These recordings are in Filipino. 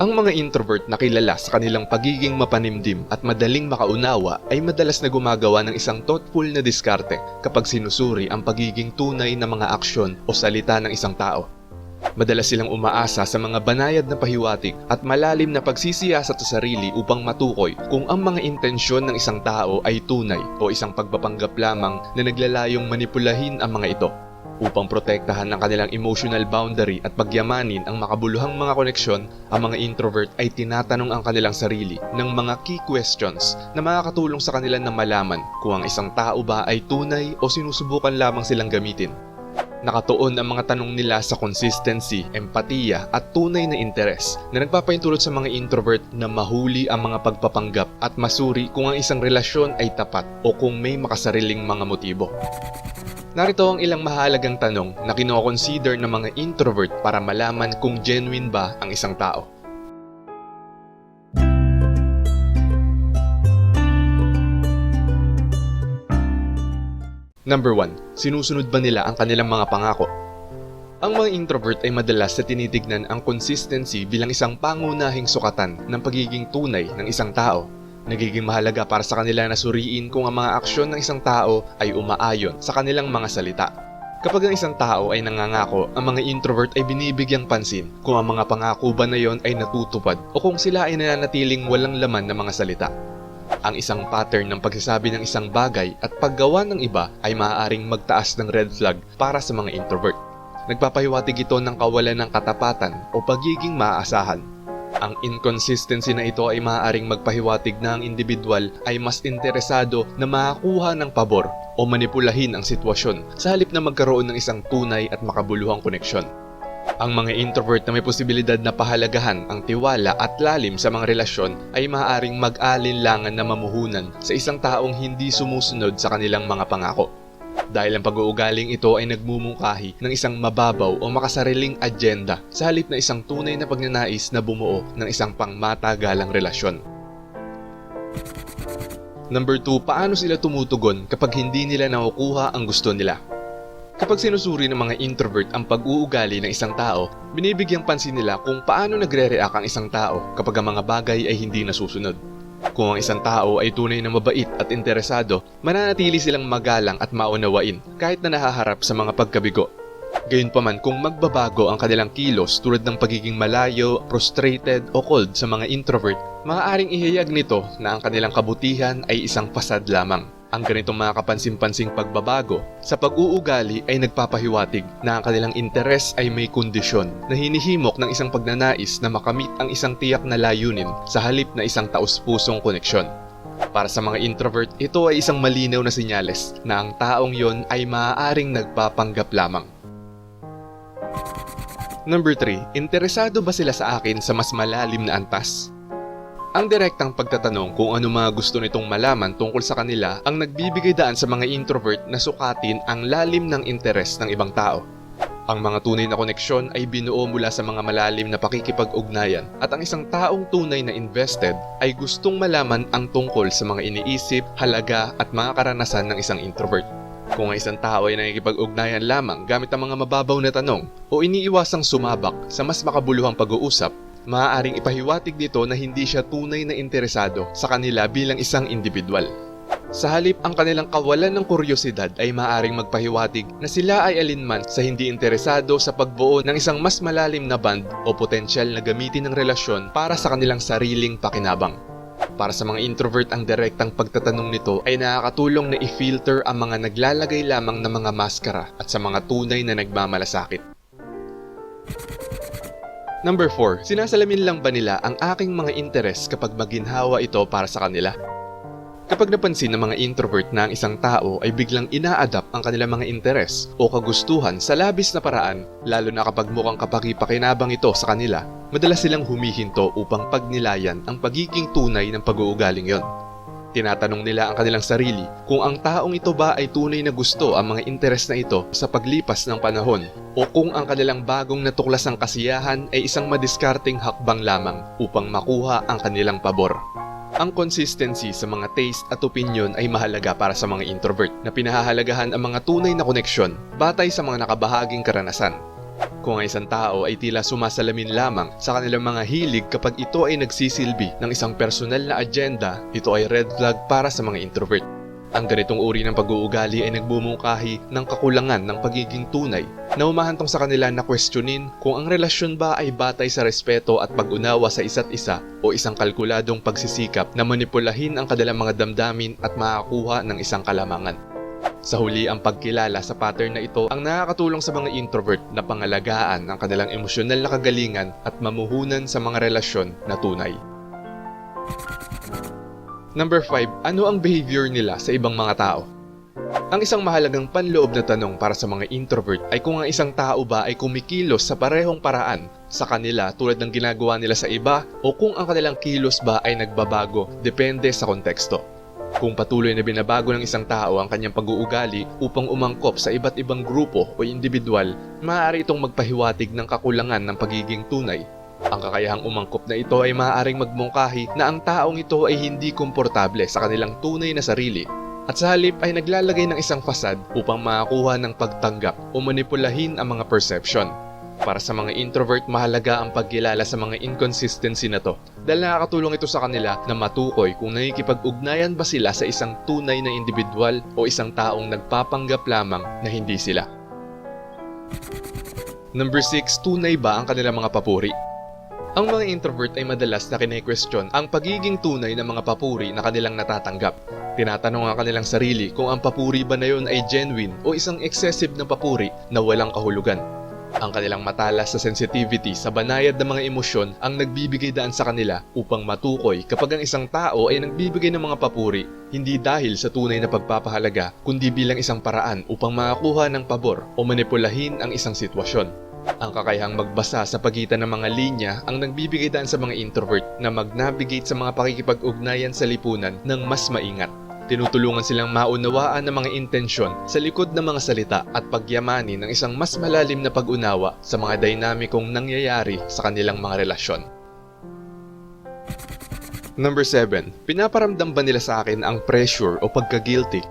Ang mga introvert na kilala sa kanilang pagiging mapanimdim at madaling makaunawa ay madalas na gumagawa ng isang thoughtful na diskarte kapag sinusuri ang pagiging tunay na mga aksyon o salita ng isang tao. Madalas silang umaasa sa mga banayad na pahiwatig at malalim na pagsisiyasat sa sarili upang matukoy kung ang mga intensyon ng isang tao ay tunay o isang pagpapanggap lamang na naglalayong manipulahin ang mga ito. Upang protektahan ang kanilang emotional boundary at pagyamanin ang makabuluhang mga koneksyon, ang mga introvert ay tinatanong ang kanilang sarili ng mga key questions na makakatulong sa kanila na malaman kung ang isang tao ba ay tunay o sinusubukan lamang silang gamitin. Nakatuon ang mga tanong nila sa consistency, empatiya at tunay na interes na nagpapaintulot sa mga introvert na mahuli ang mga pagpapanggap at masuri kung ang isang relasyon ay tapat o kung may makasariling mga motibo. Narito ang ilang mahalagang tanong na kino-consider ng mga introvert para malaman kung genuine ba ang isang tao. Number 1. Sinusunod ba nila ang kanilang mga pangako? Ang mga introvert ay madalas na tinitignan ang consistency bilang isang pangunahing sukatan ng pagiging tunay ng isang tao. Nagiging mahalaga para sa kanila na suriin kung ang mga aksyon ng isang tao ay umaayon sa kanilang mga salita. Kapag ang isang tao ay nangangako, ang mga introvert ay binibigyang pansin kung ang mga pangako ba na yon ay natutupad o kung sila ay nananatiling walang laman na mga salita. Ang isang pattern ng pagsasabi ng isang bagay at paggawa ng iba ay maaaring magtaas ng red flag para sa mga introvert. Nagpapahiwatig ito ng kawalan ng katapatan o pagiging maaasahan. Ang inconsistency na ito ay maaaring magpahiwatig na ang individual ay mas interesado na makakuha ng pabor o manipulahin ang sitwasyon sa halip na magkaroon ng isang tunay at makabuluhang koneksyon. Ang mga introvert na may posibilidad na pahalagahan ang tiwala at lalim sa mga relasyon ay maaaring mag-alinlangan na mamuhunan sa isang taong hindi sumusunod sa kanilang mga pangako. Dahil ang pag-uugaling ito ay nagmumungkahi ng isang mababaw o makasariling agenda sa halip na isang tunay na pagnanais na bumuo ng isang pangmatagalang relasyon. Number 2, paano sila tumutugon kapag hindi nila nakukuha ang gusto nila? Kapag sinusuri ng mga introvert ang pag-uugali ng isang tao, binibigyang pansin nila kung paano nagre-react ang isang tao kapag ang mga bagay ay hindi nasusunod. Kung ang isang tao ay tunay na mabait at interesado, mananatili silang magalang at maunawain kahit na nahaharap sa mga pagkabigo. Gayunpaman kung magbabago ang kanilang kilos tulad ng pagiging malayo, frustrated o cold sa mga introvert, maaaring ihayag nito na ang kanilang kabutihan ay isang pasad lamang. Ang ganitong mga kapansin-pansing pagbabago sa pag-uugali ay nagpapahiwatig na ang kanilang interes ay may kondisyon na hinihimok ng isang pagnanais na makamit ang isang tiyak na layunin sa halip na isang taus-pusong koneksyon. Para sa mga introvert, ito ay isang malinaw na senyales na ang taong yon ay maaaring nagpapanggap lamang. Number 3, interesado ba sila sa akin sa mas malalim na antas? Ang direktang pagtatanong kung ano mga gusto nitong malaman tungkol sa kanila ang nagbibigay daan sa mga introvert na sukatin ang lalim ng interes ng ibang tao. Ang mga tunay na koneksyon ay binuo mula sa mga malalim na pakikipag-ugnayan at ang isang taong tunay na invested ay gustong malaman ang tungkol sa mga iniisip, halaga at mga karanasan ng isang introvert. Kung ang isang tao ay nakikipag-ugnayan lamang gamit ang mga mababaw na tanong o iniiwasang sumabak sa mas makabuluhang pag-uusap, maaaring ipahiwatig dito na hindi siya tunay na interesado sa kanila bilang isang individual. Sa halip, ang kanilang kawalan ng kuryosidad ay maaaring magpahiwatig na sila ay alinman sa hindi interesado sa pagbuo ng isang mas malalim na bond o potensyal na gamitin ng relasyon para sa kanilang sariling pakinabang. Para sa mga introvert, ang direktang pagtatanong nito ay nakakatulong na i-filter ang mga naglalagay lamang ng mga maskara at sa mga tunay na nagmamalasakit. Number 4, sinasalamin lang ba nila ang aking mga interes kapag maginhawa ito para sa kanila? Kapag napansin ng mga introvert na ang isang tao ay biglang ina-adapt ang kanilang mga interes o kagustuhan sa labis na paraan, lalo na kapag mukhang kapaki-pakinabang ito sa kanila, madalas silang humihinto upang pagnilayan ang pagiging tunay ng pag-uugaling yon. Tinatanong nila ang kanilang sarili kung ang taong ito ba ay tunay na gusto ang mga interes na ito sa paglipas ng panahon o kung ang kanilang bagong natuklasang kasiyahan ay isang madiskarteng hakbang lamang upang makuha ang kanilang pabor. Ang consistency sa mga taste at opinion ay mahalaga para sa mga introvert na pinahahalagahan ang mga tunay na koneksyon batay sa mga nakabahaging karanasan. Kung ang isang tao ay tila sumasalamin lamang sa kanilang mga hilig kapag ito ay nagsisilbi ng isang personal na agenda, ito ay red flag para sa mga introvert. Ang ganitong uri ng pag-uugali ay nagbumungkahi ng kakulangan ng pagiging tunay na humahantong sa kanila na questionin kung ang relasyon ba ay batay sa respeto at pag-unawa sa isa't isa o isang kalkuladong pagsisikap na manipulahin ang kanilang mga damdamin at makakuha ng isang kalamangan. Sa huli, ang pagkilala sa pattern na ito ang nakakatulong sa mga introvert na pangalagaan ang kanilang emosyonal na kagalingan at mamuhunan sa mga relasyon na tunay. Number 5, ano ang behavior nila sa ibang mga tao? Ang isang mahalagang panloob na tanong para sa mga introvert ay kung ang isang tao ba ay kumikilos sa parehong paraan sa kanila tulad ng ginagawa nila sa iba o kung ang kanilang kilos ba ay nagbabago depende sa konteksto. Kung patuloy na binabago ng isang tao ang kanyang pag-uugali upang umangkop sa iba't ibang grupo o individual, maaari itong magpahiwatig ng kakulangan ng pagiging tunay. Ang kakayahang umangkop na ito ay maaaring magmungkahi na ang taong ito ay hindi komportable sa kanilang tunay na sarili at sa halip ay naglalagay ng isang fasad upang makakuha ng pagtanggap o manipulahin ang mga perception. Para sa mga introvert, mahalaga ang pagkilala sa mga inconsistency na to dahil nakakatulong ito sa kanila na matukoy kung nakikipag-ugnayan ba sila sa isang tunay na individual o isang taong nagpapanggap lamang na hindi sila. Number 6, tunay ba ang kanilang mga papuri? Ang mga introvert ay madalas na kine-question ang pagiging tunay ng mga papuri na kanilang natatanggap. Tinatanong ang kanilang sarili kung ang papuri ba na yun ay genuine o isang excessive na papuri na walang kahulugan. Ang kanilang matalas sa sensitivity sa banayad ng mga emosyon ang nagbibigay daan sa kanila upang matukoy kapag ang isang tao ay nagbibigay ng mga papuri hindi dahil sa tunay na pagpapahalaga kundi bilang isang paraan upang makakuha ng pabor o manipulahin ang isang sitwasyon. Ang kakayahang magbasa sa pagitan ng mga linya ang nagbibigay daan sa mga introvert na mag-navigate sa mga pakikipag-ugnayan sa lipunan ng mas maingat. Tinutulungan silang maunawaan ng mga intensyon sa likod ng mga salita at pagyamanin ng isang mas malalim na pag-unawa sa mga dinamikong nangyayari sa kanilang mga relasyon. Number 7, pinaparamdam ba nila sa akin ang pressure o pagka-guilty?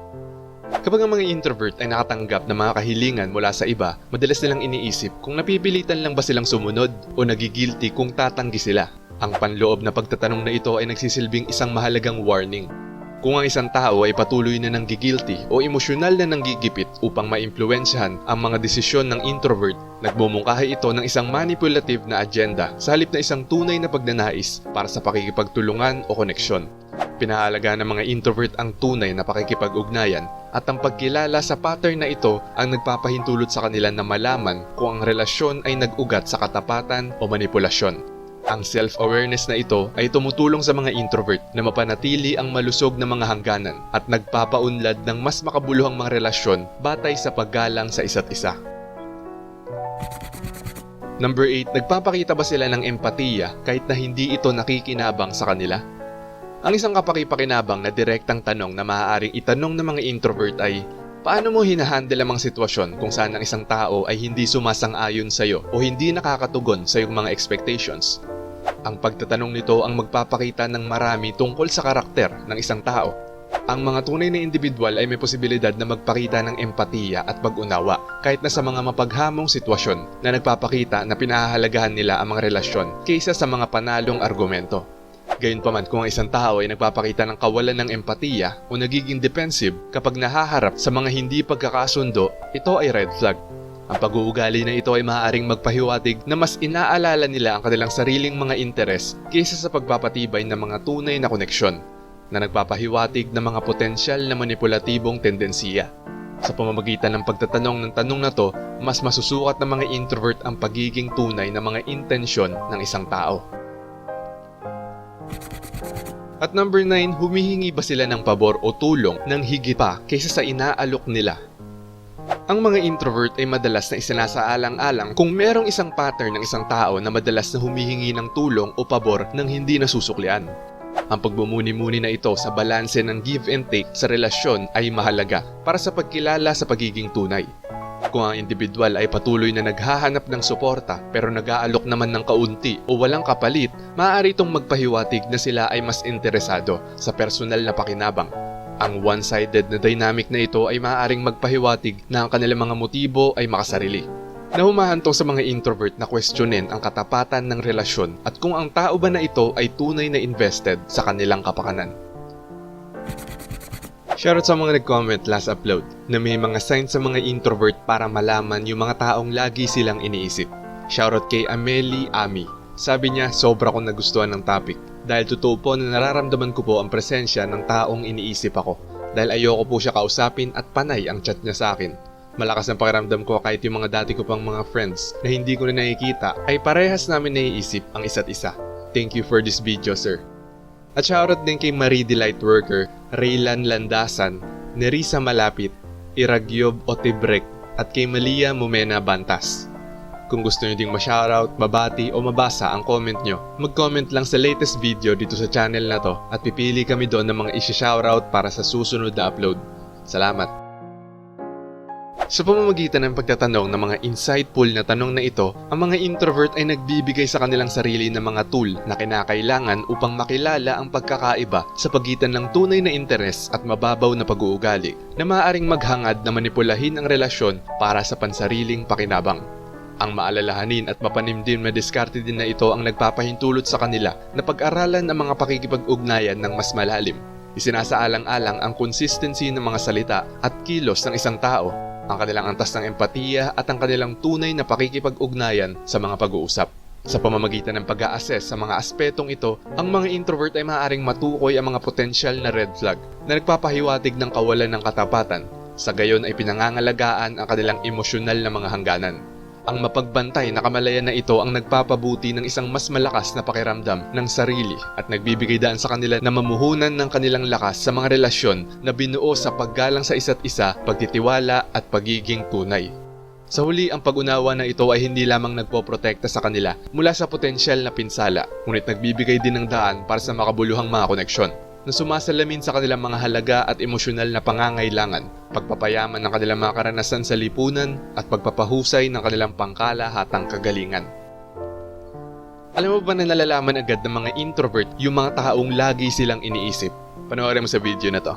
Kapag ang mga introvert ay nakatanggap ng mga kahilingan mula sa iba, madalas nilang iniisip kung napipilitan lang ba silang sumunod o nagigilty kung tatanggi sila. Ang panloob na pagtatanong na ito ay nagsisilbing isang mahalagang warning. Kung ang isang tao ay patuloy na nanggigilty o emosyonal na nanggigipit upang maimpluwensyahan ang mga desisyon ng introvert, nagbumungkahi ito ng isang manipulative na agenda sa halip na isang tunay na pagnanais para sa pakikipagtulungan o koneksyon. Pinahalaga ng mga introvert ang tunay na pakikipag-ugnayan at ang pagkilala sa pattern na ito ang nagpapahintulot sa kanila na malaman kung ang relasyon ay nag-ugat sa katapatan o manipulasyon. Ang self-awareness na ito ay tumutulong sa mga introvert na mapanatili ang malusog na mga hangganan at nagpapaunlad ng mas makabuluhang mga relasyon batay sa paggalang sa isa't isa. Number 8, nagpapakita ba sila ng empatiya kahit na hindi ito nakikinabang sa kanila? Ang isang kapaki-pakinabang na direktang tanong na maaaring itanong ng mga introvert ay, paano mo hinahandle ang mga sitwasyon kung saan ang isang tao ay hindi sumasang-ayon sa iyo o hindi nakakatugon sa iyong mga expectations? Ang pagtatanong nito ang magpapakita ng marami tungkol sa karakter ng isang tao. Ang mga tunay na individual ay may posibilidad na magpakita ng empatiya at pag-unawa kahit na sa mga mapaghamong sitwasyon na nagpapakita na pinahahalagahan nila ang mga relasyon kaysa sa mga panalong argumento. Gayunpaman, kung ang isang tao ay nagpapakita ng kawalan ng empatiya o nagiging defensive kapag nahaharap sa mga hindi pagkakasundo, ito ay red flag. Ang pag-uugali na ito ay maaaring magpahiwatig na mas inaalala nila ang kanilang sariling mga interes kaysa sa pagpapatibay ng mga tunay na koneksyon, na nagpapahiwatig ng mga potensyal na manipulatibong tendensiya. Sa pamamagitan ng pagtatanong ng tanong na to, mas masusukat ng mga introvert ang pagiging tunay na mga intensyon ng isang tao. At number 9, humihingi ba sila ng pabor o tulong ng higit pa kaysa sa inaalok nila? Ang mga introvert ay madalas na isinasaalang-alang kung merong isang pattern ng isang tao na madalas na humihingi ng tulong o pabor ng hindi nasusuklian. Ang pagbumuni-muni na ito sa balanse ng give and take sa relasyon ay mahalaga para sa pagkilala sa pagiging tunay. Kung ang individual ay patuloy na naghahanap ng suporta pero nag-aalok naman ng kaunti o walang kapalit, maaari itong magpahiwatig na sila ay mas interesado sa personal na pakinabang. Ang one-sided na dynamic na ito ay maaaring magpahiwatig na ang kanilang mga motibo ay makasarili. na humahantong sa mga introvert na questionin ang katapatan ng relasyon at kung ang tao ba na ito ay tunay na invested sa kanilang kapakanan. Shoutout sa mga nag-comment last upload na may mga signs sa mga introvert para malaman yung mga taong lagi silang iniisip. Shoutout kay Amelie Ami. Sabi niya, sobra kong nagustuhan ng topic. Dahil totoo po na nararamdaman ko po ang presensya ng taong iniisip ako. Dahil ayoko po siya kausapin at panay ang chat niya sa akin. Malakas ang pakiramdam ko kahit yung mga dati ko pang mga friends na hindi ko na nakikita ay parehas namin naiisip ang isa't isa. Thank you for this video, sir. At shoutout din kay Marie Delight Worker, Raylan Landasan, Nerissa Malapit, Iragyob Otibrek at kay Malia Mumena Bantas. Kung gusto nyo ding ma-shoutout, mabati o mabasa ang comment nyo, mag-comment lang sa latest video dito sa channel na to at pipili kami doon ng mga isi-shoutout para sa susunod na upload. Salamat! Sa pamamagitan ng pagtatanong ng mga insightful na tanong na ito, ang mga introvert ay nagbibigay sa kanilang sarili ng mga tool na kinakailangan upang makilala ang pagkakaiba sa pagitan ng tunay na interes at mababaw na pag-uugali na maaaring maghangad na manipulahin ang relasyon para sa pansariling pakinabang. Ang maalalahanin at mapanimdim na diskarte din na ito ang nagpapahintulot sa kanila na pag-aralan ang mga pakikipag-ugnayan ng mas malalim. Isinasaalang-alang ang consistency ng mga salita at kilos ng isang tao, ang kanilang antas ng empatiya at ang kanilang tunay na pakikipag-ugnayan sa mga pag-uusap. Sa pamamagitan ng pag-a-assess sa mga aspetong ito, ang mga introvert ay maaaring matukoy ang mga potensyal na red flag na nagpapahiwatig ng kawalan ng katapatan. Sa gayon ay pinangangalagaan ang kanilang emosyonal na mga hangganan. Ang mapagbantay na kamalayan na ito ang nagpapabuti ng isang mas malakas na pakiramdam ng sarili at nagbibigay daan sa kanila na mamuhunan ng kanilang lakas sa mga relasyon na binuo sa paggalang sa isa't isa, pagtitiwala at pagiging tunay. Sa huli, ang pag-unawa na ito ay hindi lamang nagpoprotekta sa kanila mula sa potensyal na pinsala, ngunit nagbibigay din ng daan para sa makabuluhang mga koneksyon na sumasalamin sa kanilang mga halaga at emosyonal na pangangailangan, pagpapayaman ng kanilang mga karanasan sa lipunan at pagpapahusay ng kanilang pangkalahatang kagalingan. Alam mo ba na nalalaman agad ng mga introvert yung mga taong lagi silang iniisip? Panoorin mo sa video na to.